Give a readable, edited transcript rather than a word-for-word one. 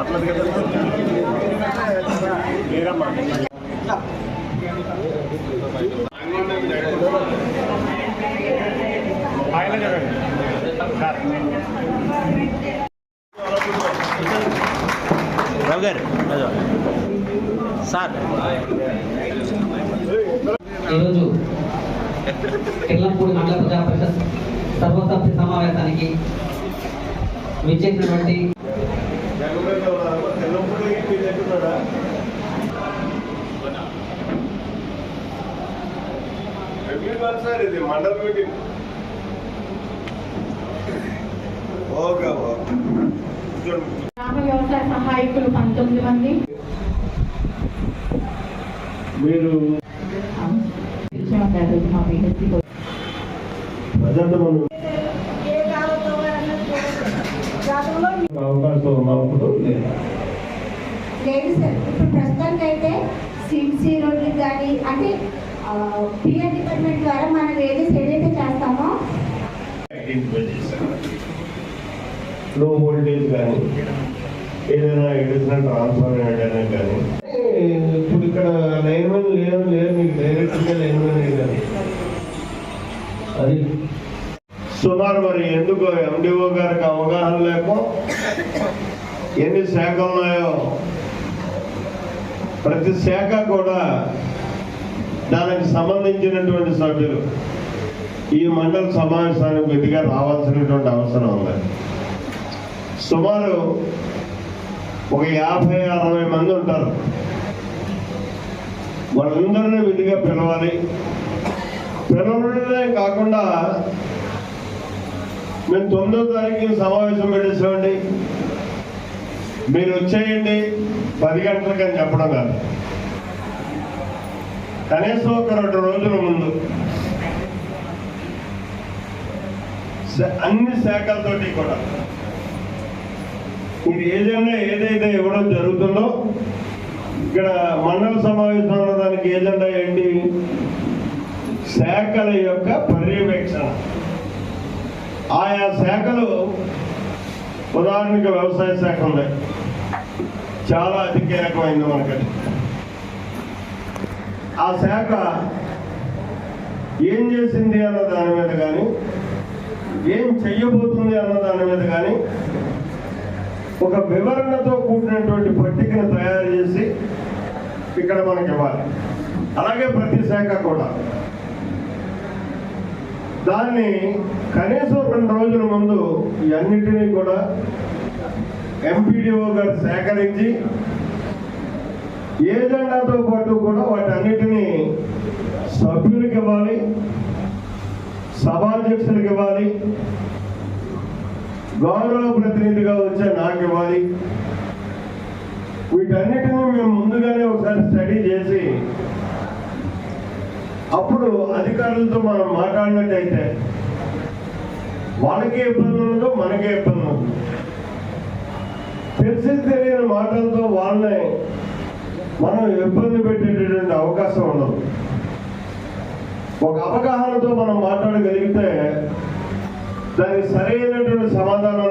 మాట్లాడదు కదా లేరమ్మా. రవి గారు సార్ ఈరోజు కిర్లంపూడి మండల ప్రజా పరిషత్ సర్వసభ్య సమావేశానికి విచ్చేసినటువంటి మండల మీటింగ్ గ్రామ వ్యవసాయ సహాయకులు 19 మంది. మీరు అవకాశం ఉన్నప్పుడు లేదు సార్. ఇప్పుడు ప్రస్తుతానికి అయితే సిమ్సీ రోడ్లు కానీ అంటే పిఆర్ డిపార్ట్మెంట్ ద్వారా మనం ఏదైతే చేస్తామో లో వోల్టేజ్ కానీ ఏదైనా ఎడిషనల్ ట్రాన్స్ఫర్ అయినా కానీ ఇప్పుడు ఇక్కడ లైన్మెన్ లేరు మీకు డైరెక్ట్గా లైన్మెన్ అయ్యారు. అది సుమారు మరి ఎందుకు ఎండిఓ గారికి అవగాహన లేక ఎన్ని శాఖలు ఉన్నాయో ప్రతి శాఖ కూడా దానికి సంబంధించినటువంటి సభ్యులు ఈ మండల సమావేశానికి విధిగా రావాల్సినటువంటి అవసరం ఉంది. సుమారు ఒక 50-60 మంది ఉంటారు. వాళ్ళందరినీ విధిగా పిలవాలి. పిలవడమే కాకుండా మేము 9వ తారీఖున సమావేశం పెట్టేసామండి, మీరు వచ్చేయండి 10 గంటలకు అని చెప్పడం కాదు. కనీసం ఒక 2 రోజుల ముందు అన్ని శాఖలతోటి కూడా ఇది ఏజెండా ఏదైతే ఇవ్వడం జరుగుతుందో ఇక్కడ మండల సమావేశం దానికి ఏజెండా ఏంటి? శాఖల యొక్క పర్యవేక్షణ. ఆయా శాఖలు ఉదాహరణకి వ్యవసాయ శాఖ ఉంది, చాలా అతి కీలకమైంది మనకది. ఆ శాఖ ఏం చేసింది అన్న దాని మీద కానీ ఏం చెయ్యబోతుంది అన్న దాని మీద కానీ ఒక వివరణతో కూడినటువంటి పట్టికను తయారు చేసి ఇక్కడ మనకి ఇవ్వాలి. అలాగే ప్రతి శాఖ కూడా దాన్ని కనీసం 2 రోజుల ముందు ఇవన్నిటినీ కూడా ఎంపీడీఓ గారు సేకరించి ఏజెండాతో పాటు కూడా వాటన్నిటినీ సభ్యులకు ఇవ్వాలి, సభాధ్యక్షులకు ఇవ్వాలి, గౌరవ ప్రతినిధిగా వచ్చే నాకు ఇవ్వాలి. వీటన్నిటినీ మేము ముందుగానే ఒకసారి స్టడీ చేసి అప్పుడు అధికారులతో మనం మాట్లాడినట్టయితే వాళ్ళకే ఇబ్బంది ఉండదు, మనకే ఇబ్బంది ఉండదు. తెలిసి తెలియని మాటలతో వాళ్ళని మనం ఇబ్బంది పెట్టేటటువంటి అవకాశం ఉండదు. ఒక అవగాహనతో మనం మాట్లాడగలిగితే దానికి సరైనటువంటి సమాధానం